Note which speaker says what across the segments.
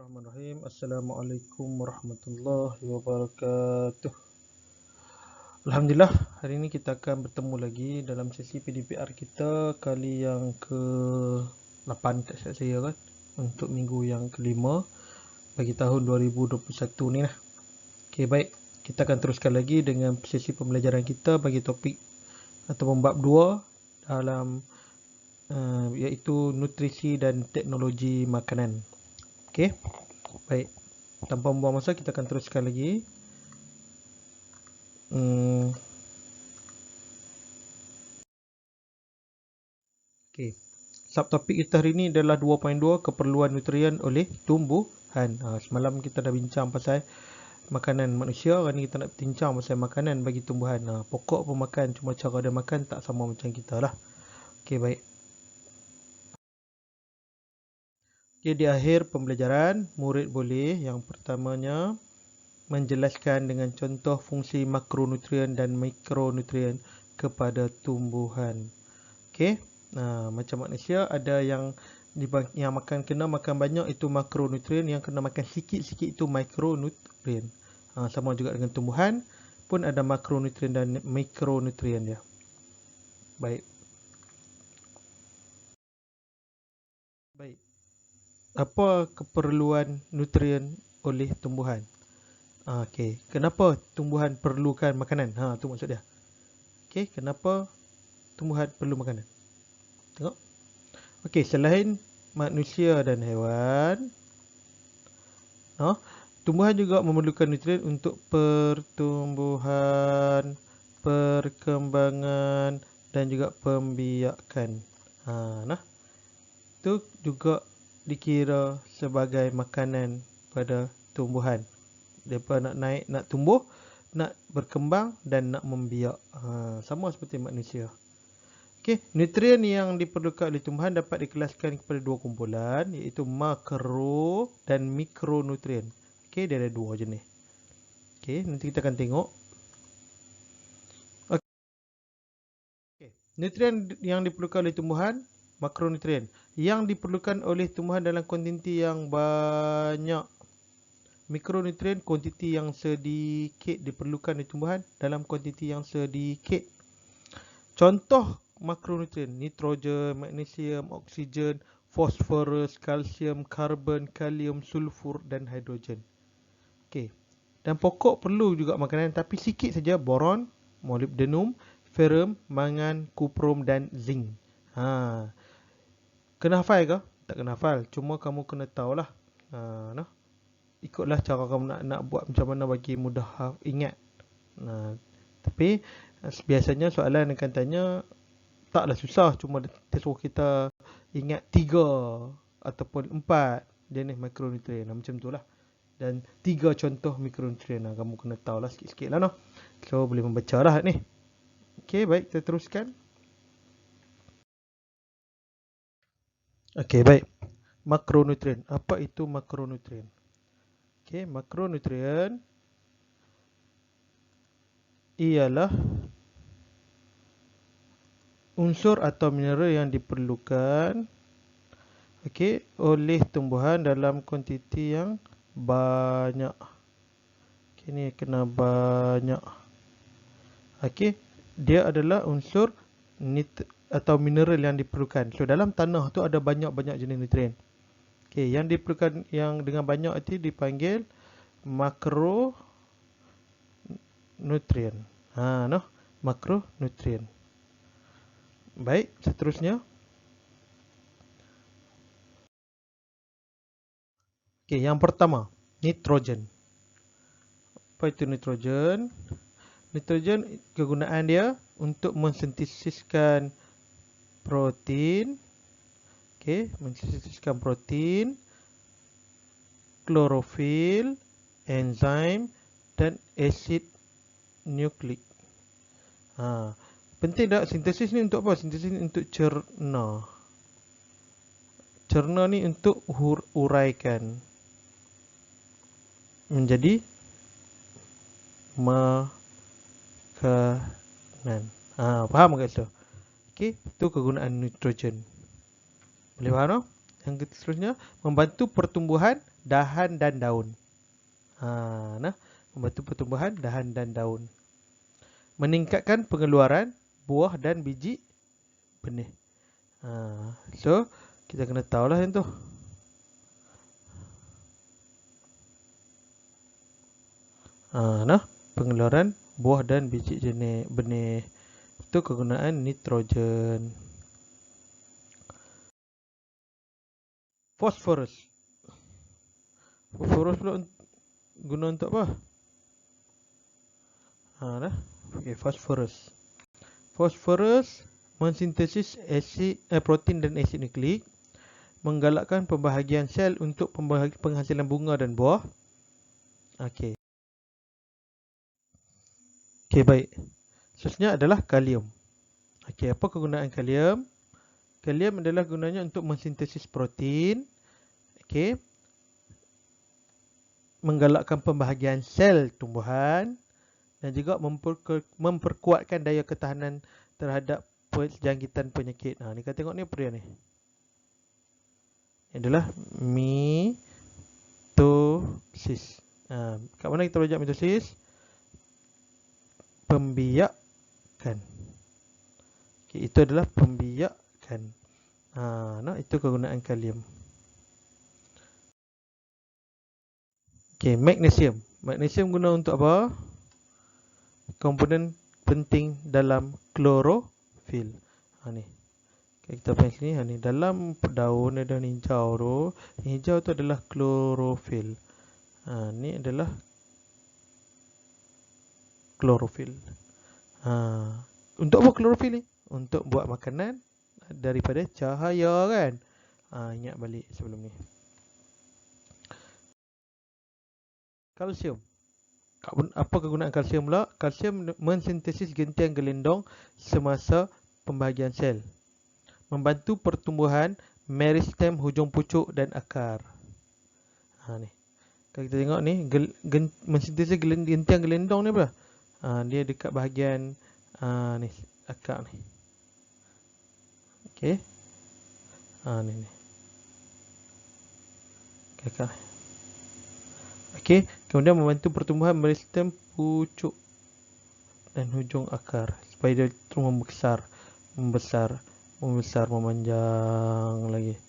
Speaker 1: Bismillahirrahmanirrahim. Assalamualaikum warahmatullahi wabarakatuh. Alhamdulillah, hari ini kita akan bertemu lagi dalam sesi PDPR kita kali yang ke-8 tak silap saya kan, untuk minggu yang kelima bagi tahun 2021 ni lah. Okey, baik. Kita akan teruskan lagi dengan sesi pembelajaran kita bagi topik ataupun bab 2 dalam iaitu nutrisi dan teknologi makanan. Okey. Baik, tanpa membuang masa kita akan teruskan lagi. Okey. Subtopik kita hari ini adalah 2.2 keperluan nutrien oleh tumbuhan. Semalam kita dah bincang pasal makanan manusia, hari ni kita nak bincang pasal makanan bagi tumbuhan. Pokok pun makan, cuma cara dia makan tak sama macam kita lah. Okey, baik. Okey, di akhir pembelajaran, murid boleh yang pertamanya menjelaskan dengan contoh fungsi makronutrien dan mikronutrien kepada tumbuhan. Okey, macam manusia ada yang makan kena makan banyak itu makronutrien, yang kena makan sikit-sikit itu mikronutrien. Sama juga dengan tumbuhan pun ada makronutrien dan mikronutrien dia. Baik. Baik. Apa keperluan nutrien oleh tumbuhan? Okey, kenapa tumbuhan perlukan makanan? Tu maksud dia. Okey, kenapa tumbuhan perlu makanan? Tengok. Okey, selain manusia dan haiwan, tumbuhan juga memerlukan nutrien untuk pertumbuhan, perkembangan dan juga pembiakan. Itu juga dikira sebagai makanan pada tumbuhan. Mereka nak naik, nak tumbuh, nak berkembang dan nak membiak. Sama seperti manusia. Okey, nutrien yang diperlukan oleh tumbuhan dapat dikelaskan kepada dua kumpulan, iaitu makro dan mikronutrien. Okey, dia ada dua jenis. Okey, nanti kita akan tengok. Okey, nutrien yang diperlukan oleh tumbuhan, makronutrien. Yang diperlukan oleh tumbuhan dalam kuantiti yang banyak. Mikronutrien, kuantiti yang sedikit diperlukan oleh tumbuhan dalam kuantiti yang sedikit. Contoh makronutrien: nitrogen, magnesium, oksigen, fosforus, kalsium, karbon, kalium, sulfur dan hidrogen. Okey. Dan pokok perlu juga makanan tapi sikit saja: boron, molybdenum, ferrum, mangan, kuprum dan zinc. Kena hafal ke? Tak kena hafal. Cuma kamu kena tahulah. Ikutlah cara kamu nak buat macam mana bagi mudah ingat. Tapi biasanya soalan akan tanya taklah susah, cuma dia suruh kita ingat 3 ataupun 4 jenis mikronutrien macam tu lah. Dan 3 contoh mikronutrien kamu kena tahulah sikit-sikit lah. So boleh membaca lah ni. Okey, baik, kita teruskan. Okey, baik. Makronutrien. Apa itu makronutrien? Okey, makronutrien ialah unsur atau mineral yang diperlukan oleh tumbuhan dalam kuantiti yang banyak. Okey, ni kena banyak. Okey, dia adalah unsur atau mineral yang diperlukan. So dalam tanah tu ada banyak-banyak jenis nutrien. Okey, yang diperlukan yang dengan banyak itu dipanggil makronutrien. Makronutrien. Baik, seterusnya. Okey, yang pertama, nitrogen. Apa itu nitrogen? Nitrogen, kegunaan dia untuk mensintesiskan protein. Okey, mensintesiskan protein, klorofil, enzim dan asid nukleik. Penting tak sintesis ni untuk apa? Sintesis ni untuk cerna. Cerna ni untuk uraikan menjadi makanan. Faham ke tu? Okey, itu kegunaan nitrogen. Boleh faham tak? Yang seterusnya, membantu pertumbuhan dahan dan daun. Membantu pertumbuhan dahan dan daun. Meningkatkan pengeluaran buah dan biji benih. So, kita kena tahulah yang tu. Pengeluaran buah dan biji jenis benih. Itu kegunaan nitrogen. Fosforus. Fosforus pula guna untuk apa? Okay, fosforus. Fosforus mensintesis protein dan asid nukleik, menggalakkan pembahagian sel untuk penghasilan bunga dan buah. Okey. Okey, baik. Seterusnya adalah kalium. Okey, apa kegunaan kalium? Kalium adalah gunanya untuk mensintesis protein. Okey. Menggalakkan pembahagian sel tumbuhan dan juga memperkuatkan daya ketahanan terhadap jangkitan penyakit. Ni kita tengok ni apa dia ni? Ini adalah mitosis. Kat mana kita belajar mitosis? Pembiakan. Okay, itu adalah pembiakan. Itu kegunaan kalium. Okay, magnesium. Magnesium guna untuk apa? Komponen penting dalam klorofil. Ni. Kita pakai sini. Ni dalam daun ada hijau tu. Hijau tu adalah klorofil. Ni adalah klorofil. Untuk apa klorofil ni? Untuk buat makanan daripada cahaya kan. Ingat balik sebelum ni. Kalsium. Apa kegunaan kalsium pula? Kalsium mensintesis gentian gelendong semasa pembahagian sel. Membantu pertumbuhan meristem hujung pucuk dan akar. Ni. Kalau kita tengok ni, mensintesis gentian gelendong ni apa? Dia dekat bahagian ni, akar ni. Okey. Ni. Akar ni. Okey, kemudian membantu pertumbuhan meristem pucuk dan hujung akar supaya dia terus membesar, memanjang lagi.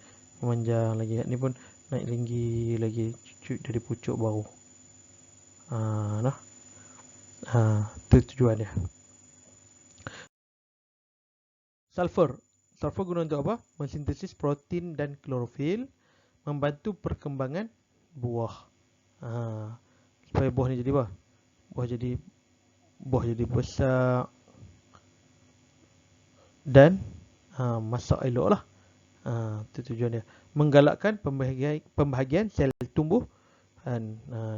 Speaker 1: Ni pun naik tinggi lagi dari pucuk baru. Itu tujuan dia. Sulfur guna untuk apa? Mensintesis protein dan klorofil, membantu perkembangan buah. Supaya buah ni jadi apa? Buah jadi besar dan masak elok lah. Itu tujuan dia. Menggalakkan pembahagian sel tumbuh.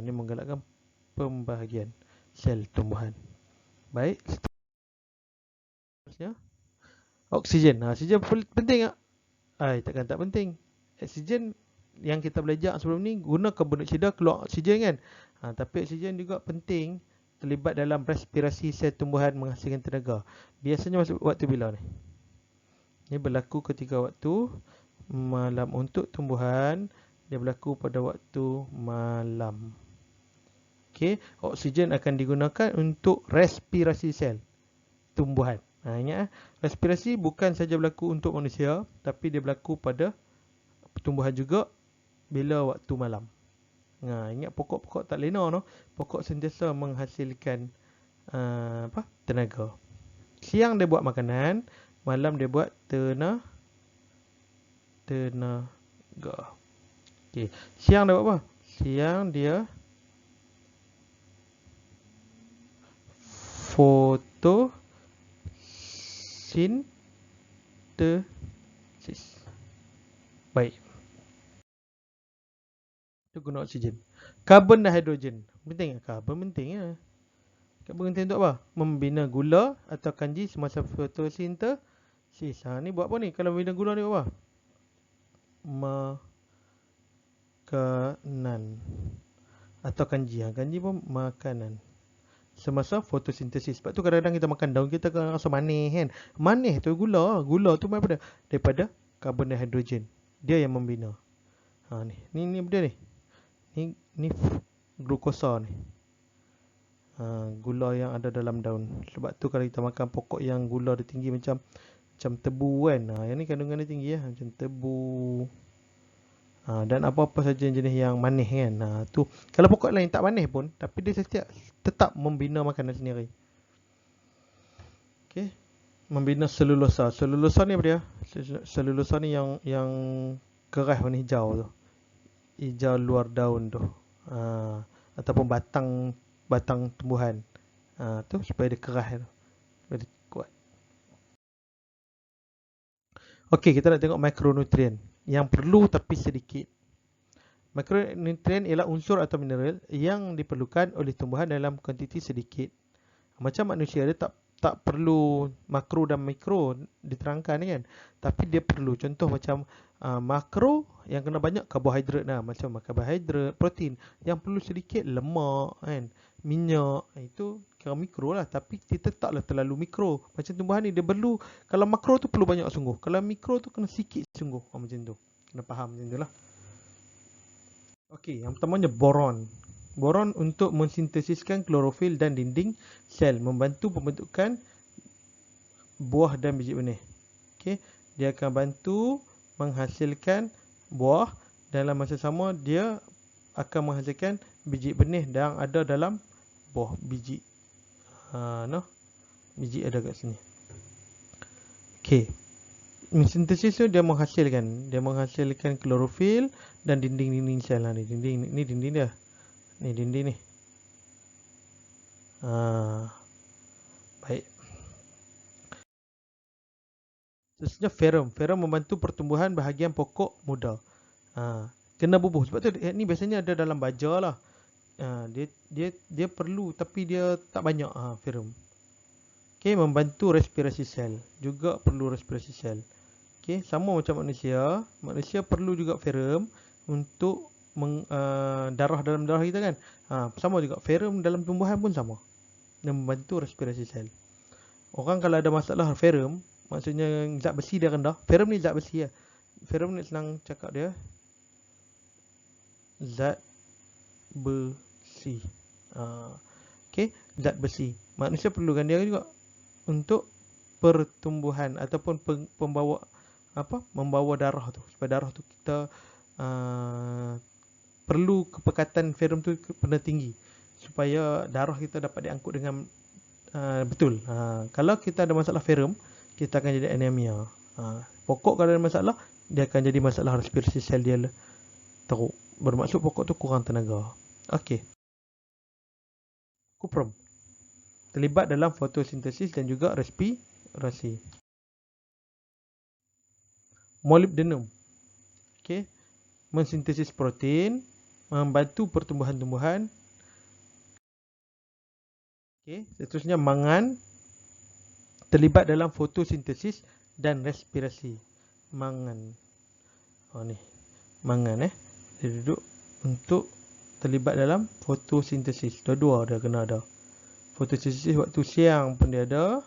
Speaker 1: Ni menggalakkan pembahagian sel tumbuhan. Baik. Seterusnya, oksigen. Oksigen penting tak? Takkan tak penting. Oksigen yang kita belajar sebelum ni guna karbon dioksida keluar oksigen kan. Tapi oksigen juga penting terlibat dalam respirasi sel tumbuhan menghasilkan tenaga. Biasanya waktu bila ni? Ini berlaku ketika waktu malam. Untuk tumbuhan, dia berlaku pada waktu malam. Okey, oksigen akan digunakan untuk respirasi sel tumbuhan. Ingat, respirasi bukan saja berlaku untuk manusia, tapi dia berlaku pada tumbuhan juga bila waktu malam. Ingat pokok-pokok tak lena tu. Pokok sentiasa menghasilkan tenaga. Siang dia buat makanan, malam dia buat tenaga. Okey, siang dia buat apa? Siang dia fotosintesis. Baik. Itu guna oksigen. Karbon dan hidrogen. Penting tak? Karbon penting ya. Karbon penting untuk apa? Membina gula atau kanji semasa fotosintesis. Ni buat apa ni? Kalau membina gula ni buat apa? Makanan. Atau kanji. Kanji pun makanan. Semasa fotosintesis. Sebab tu kadang-kadang kita makan daun, kita rasa manis kan. Manis tu gula. Gula tu daripada karbon dan hidrogen. dia yang membina. Ni dia ni. Ni glukosa ni. Gula yang ada dalam daun. Sebab tu kalau kita makan pokok yang gula dia tinggi macam tebu kan. Yang ni kandungan dia tinggi macam tebu. Dan apa-apa saja jenis yang manis kan. Tu kalau pokok lain tak manis pun, tapi dia tetap membina makanan sendiri. Okey. Membina selulosa. Selulosa ni apa dia? Selulosa ni yang keras warna hijau tu. Hijau luar daun tu. Ataupun batang tumbuhan. Tu supaya dia keras tu. Supaya dia kuat. Okey, kita nak tengok makronutrien yang perlu tapi sedikit. Makronutrien ialah unsur atau mineral yang diperlukan oleh tumbuhan dalam kuantiti sedikit. Macam manusia, dia tak perlu makro dan mikro diterangkan kan. Tapi dia perlu. Contoh macam makro yang kena banyak karbohidrat macam karbohidrat, protein. Yang perlu sedikit lemak kan, minyak. Itu kira mikro lah, tapi dia taklah terlalu mikro. Macam tumbuhan ni dia perlu, kalau makro tu perlu banyak sungguh. Kalau mikro tu kena sikit sungguh. Macam tu. Kena faham macam tu lah. Okey, yang pertamanya boron. Boron untuk mensintesiskan klorofil dan dinding sel, membantu pembentukan buah dan biji benih. Okey, dia akan bantu menghasilkan buah, dalam masa sama dia akan menghasilkan biji benih yang ada dalam buah biji. Biji ada kat sini. Okey. Sintesis tu dia menghasilkan klorofil dan dinding-dinding sel lah ni. Dinding dia. Ni dinding ni. Baik. Seterusnya ferum. Ferum membantu pertumbuhan bahagian pokok muda. Kena bubuh. Sebab tu ni biasanya ada dalam baja lah. Dia perlu tapi dia tak banyak ferum. Okey, membantu respirasi sel. Juga perlu respirasi sel. Okey, sama macam manusia. Manusia perlu juga ferum untuk darah dalam darah kita kan. Sama juga ferum dalam tumbuhan pun sama. Dia membantu respirasi sel. Orang kalau ada masalah ferum, maksudnya zat besi dia rendah. Ferum ni zat besi lah. Ferum ni senang cakap dia. Zat besi. Okey, zat besi. Manusia perlukan dia juga untuk pertumbuhan ataupun membawa darah tu. Supaya darah tu kita perlu kepekatan ferum tu kena tinggi supaya darah kita dapat diangkut dengan betul. Kalau kita ada masalah ferum, kita akan jadi anemia. Pokok kalau ada masalah, dia akan jadi masalah respirasi sel dia teruk. Bermaksud pokok tu kurang tenaga. Okey. Kuprum terlibat dalam fotosintesis dan juga respirasi. Molybdenum, okey, mensintesis protein, membantu pertumbuhan tumbuhan. Okey, seterusnya mangan, terlibat dalam fotosintesis dan respirasi. Mangan. Ni. Mangan dia duduk untuk terlibat dalam fotosintesis. Dua-dua dia kena ada. Fotosintesis waktu siang pun dia ada.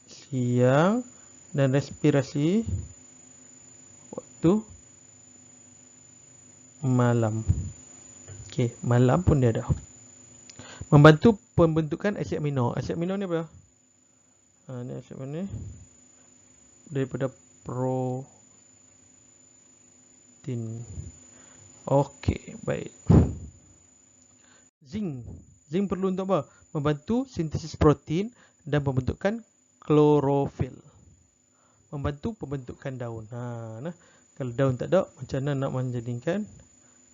Speaker 1: Siang. Dan respirasi waktu malam. Okey, malam pun dia ada. Membantu pembentukan asid amino. Asid amino ni apa? Ni asid amino ni daripada protein. Okey, baik. Zinc. Zinc perlu untuk apa? Membantu sintesis protein dan pembentukan klorofil. Membantu pembentukan daun. Kalau daun tak ada, macam mana nak menjadikan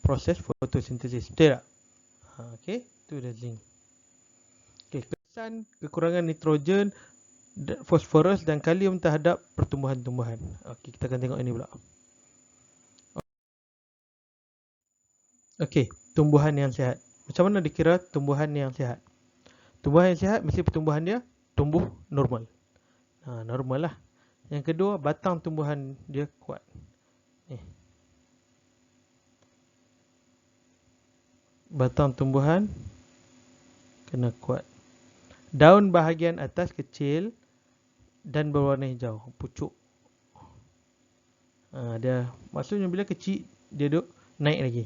Speaker 1: proses fotosintesis? Betul tak? Okey, itu dah zinc. Okey, kesan kekurangan nitrogen, fosforus dan kalium terhadap pertumbuhan-tumbuhan. Okey, kita akan tengok ini pula. Okey, tumbuhan yang sihat. Macam mana dikira tumbuhan yang sihat? Tumbuhan yang sihat mesti pertumbuhan dia tumbuh normal. Normal lah. Yang kedua, batang tumbuhan dia kuat. Batang tumbuhan kena kuat. Daun bahagian atas kecil dan berwarna hijau, pucuk. Dia maksudnya bila kecil dia duk naik lagi.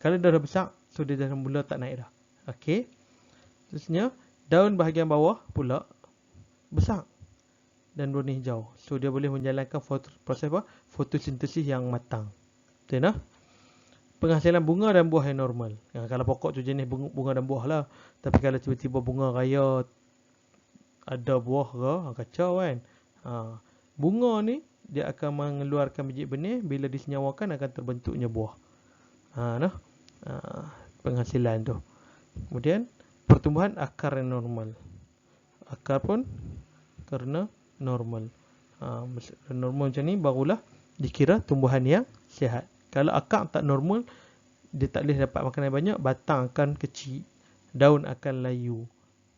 Speaker 1: Kalau dah besar, so dia dah mula tak naik dah. Okey. Terusnya daun bahagian bawah pula besar dan berwarna hijau. So dia boleh menjalankan proses apa? Fotosintesis yang matang. Betul tak? Penghasilan bunga dan buah yang normal. Kalau pokok tu jenis bunga dan buah lah. Tapi kalau tiba-tiba bunga raya ada buah ke, kacau kan. Bunga ni dia akan mengeluarkan biji benih, bila disenyawakan akan terbentuknya buah. Nah. Penghasilan tu. Kemudian pertumbuhan akar yang normal. Akar pun kerana normal. Normal macam ni barulah dikira tumbuhan yang sihat. Kalau akar tak normal, dia tak boleh dapat makanan banyak, batang akan kecil, daun akan layu,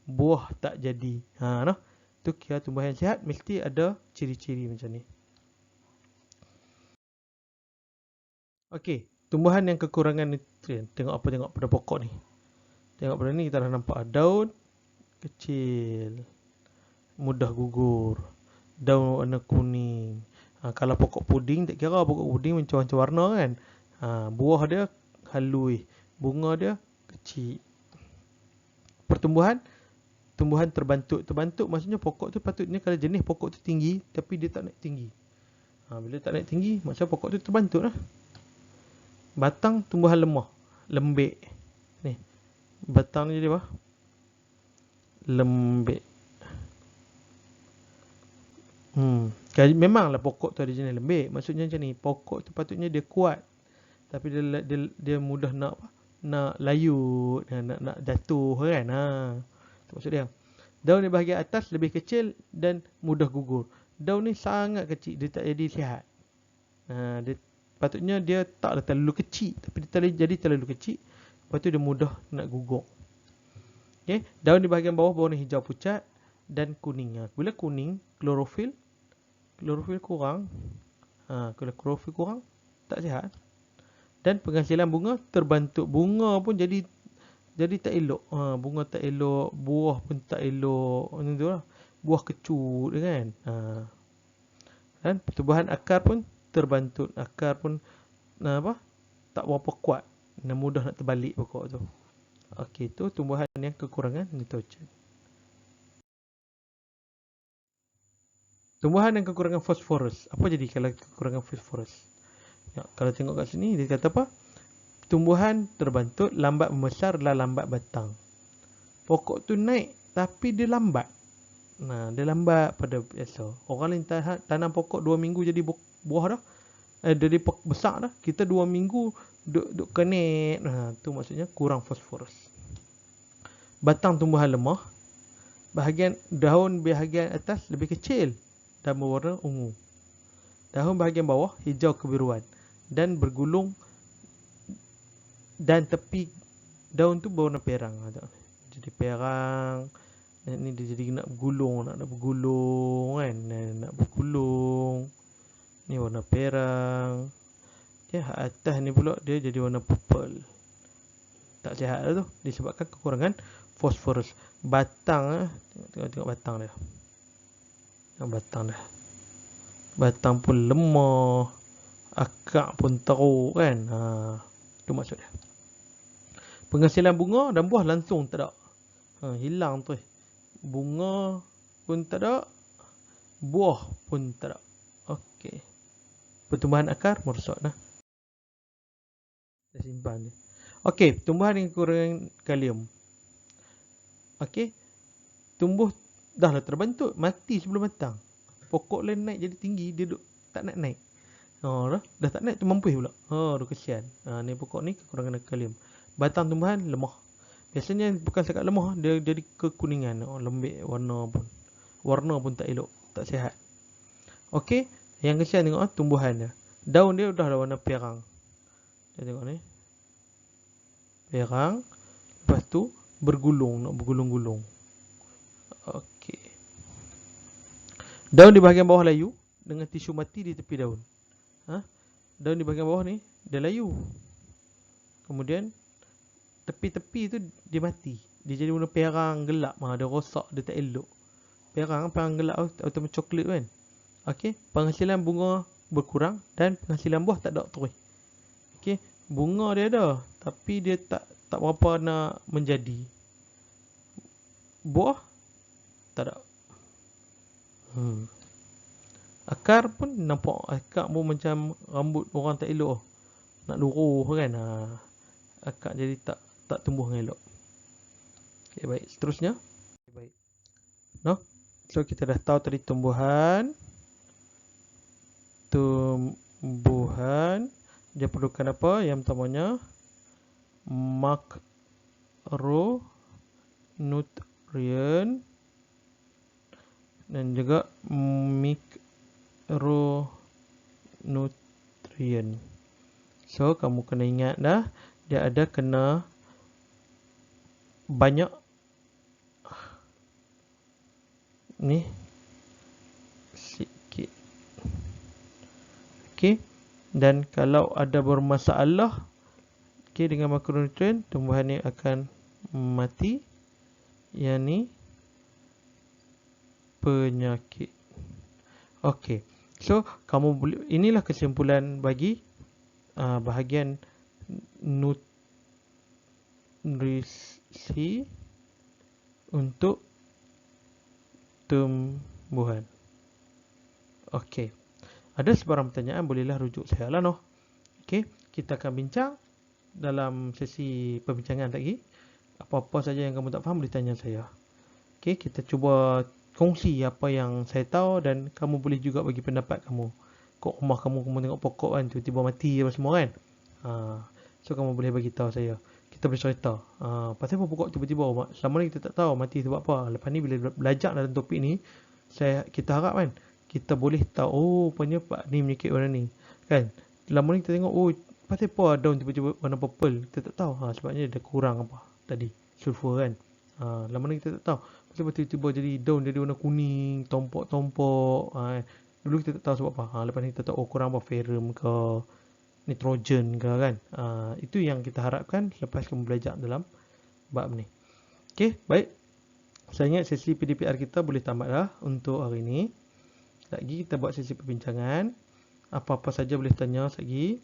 Speaker 1: buah tak jadi. Nah, tu kira tumbuhan yang sihat mesti ada ciri-ciri macam ni. Okey, tumbuhan yang kekurangan nutrien. Tengok pada pokok ni. Tengok pada ni kita dah nampak daun kecil, mudah gugur, daun warna kuning. Kalau pokok puding, tak kira pokok puding macam-macam warna kan. Buah dia halus, bunga dia kecil. Pertumbuhan, tumbuhan terbantuk. Terbantuk maksudnya pokok tu patutnya kalau jenis pokok tu tinggi, tapi dia tak naik tinggi. Bila tak naik tinggi, maksudnya pokok tu terbantuk lah. Batang tumbuhan lemah, lembik. Ni, batang ni jadi apa? Lembik. Memanglah pokok tu ada jenis lembik. Maksudnya macam ni, pokok tu patutnya dia kuat, tapi dia mudah nak apa? Nak layut, nak jatuh kan. Tu maksud dia. Daun di bahagian atas lebih kecil dan mudah gugur. Daun ni sangat kecil, dia tak jadi sihat. Patutnya dia tak terlalu kecil, tapi dia jadi terlalu kecil. Lepas tu dia mudah nak gugur. Okay. Daun di bahagian bawah berwarna hijau pucat dan kuning. Bila kuning, klorofil kurang. Kalau klorofil kurang, tak sihat. Dan penghasilan bunga terbantuk. Bunga pun jadi tak elok. Bunga tak elok, buah pun tak elok. Macam tu lah. Buah kecut kan. Dan pertumbuhan akar pun terbantuk. Akar pun tak berapa kuat. Mudah nak terbalik pokok tu. Okey, tu tumbuhan yang kekurangan nitrogen. Tumbuhan yang kekurangan fosforus. Apa jadi kalau kekurangan fosforus? Kalau tengok kat sini, dia kata apa? Tumbuhan terbantuk, lambat membesar dan lambat batang. Pokok tu naik, tapi dia lambat. Dia lambat pada biasa. Orang lain tanam pokok 2 minggu jadi buah dah. Jadi besar dah. Kita 2 minggu duk kenek. Tu maksudnya kurang fosforus. Batang tumbuhan lemah. Daun bahagian atas lebih kecil dan berwarna ungu. Daun bahagian bawah hijau kebiruan dan bergulung, dan tepi daun tu berwarna perang. Jadi perang. Ni dia jadi nak bergulung kan. Nak bergulung. Ni warna perang. Atas ni pula dia jadi warna purple. Tak sihat lah tu, disebabkan kekurangan fosforus. Batang tengok batang dia. Batang pun lemah, akar pun teruk kan. Tu maksud dia. Penghasilan bunga dan buah langsung tak ada. Hilang tu. Bunga pun tak ada, buah pun tak ada. Okey. Pertumbuhan akar merosak dah. Dah simpan dia. Okey, tumbuhan yang kekurangan kalium. Okey. Tumbuh dah lah terbentuk, mati sebelum matang. Pokok lain naik jadi tinggi, dia tak nak naik. Dah tak naik tu mampus pula. Kesian. Ni pokok ni kekurangan kalium. Batang tumbuhan lemah. Biasanya bukan setakat lemah, dia jadi kekuningan. Lembik warna pun tak elok, tak sihat. Okey, yang kesian tengok tumbuhan dia. Daun dia dah warna perang. Kita tengok ni. Perang. Lepas tu nak bergulung-gulung. Okey. Daun di bahagian bawah layu dengan tisu mati di tepi daun. Daun di bahagian bawah ni dia layu. Kemudian tepi-tepi tu dia mati. Dia jadi warna perang gelap. Dia rosak, dia tak elok. Perang gelap atau coklat kan. Okey, penghasilan bunga berkurang dan penghasilan buah tak ada terus. Okey, bunga dia ada tapi dia tak berapa nak menjadi. Buah tak ada. Akar pun nampak akar pun macam rambut orang tak elok. Nak luruh kan. Akar jadi tak tumbuh dengan elok. Okay, baik. Seterusnya. Okay, baik. No? So kita dah tahu tadi tumbuhan. Tumbuhan dia perlukan apa? Yang pertamanya makronutrien dan juga mikronutrien. So kamu kena ingat dah, dia ada kena banyak ni sikit. Okey. Dan kalau ada bermasalah dengan makronutrien, tumbuhan ni akan mati. Yang ni penyakit. Okey. So kamu boleh, inilah kesimpulan bagi bahagian nutrisi untuk tumbuhan. Okey. Ada sebarang pertanyaan, bolehlah rujuk saya lah noh. Okey, kita akan bincang dalam sesi perbincangan lagi. Apa-apa saja yang kamu tak faham boleh tanya saya. Okey, kita cuba kongsi apa yang saya tahu dan kamu boleh juga bagi pendapat kamu. Kok rumah kamu tengok pokok kan tiba-tiba mati apa semua kan. So kamu boleh bagi tahu saya. Kita boleh cerita. Pasal apa pokok tiba-tiba selama ni kita tak tahu mati sebab apa. Lepas ni bila belajar dalam topik ni, kita harap kan kita boleh tahu rupanya Pak ni menyakit warna ni. Kan? Lama ni kita tengok pasal apa daun tiba-tiba warna purple. Kita tak tahu. Sebabnya dia kurang apa tadi. Sulfur kan. Lama ni kita tak tahu. Pasal apa tiba-tiba jadi daun jadi warna kuning, tompok-tompok. Dulu kita tak tahu sebab apa. Lepas ni kita tahu kurang apa ferrum ke nitrogen ke kan. Itu yang kita harapkan lepas kamu belajar dalam bab ni. Okey, baik. Saya ingat sesi PDPR kita boleh tamat dah untuk hari ni. Lagi kita buat sesi perbincangan. Apa-apa saja boleh tanya lagi.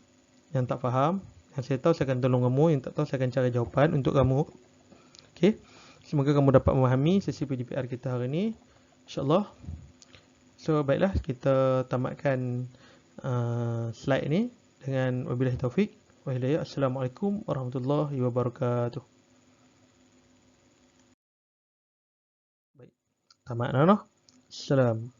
Speaker 1: Yang tak faham, yang saya tahu saya akan tolong kamu. Yang tak tahu saya akan cari jawapan untuk kamu. Okey. Semoga kamu dapat memahami sesi PDPR kita hari ni. InsyaAllah. So baiklah, kita tamatkan slide ni dengan wabillahi taufik wa hidayah. Assalamualaikum warahmatullahi wabarakatuh. Baik. Tamat dah noh. Assalam.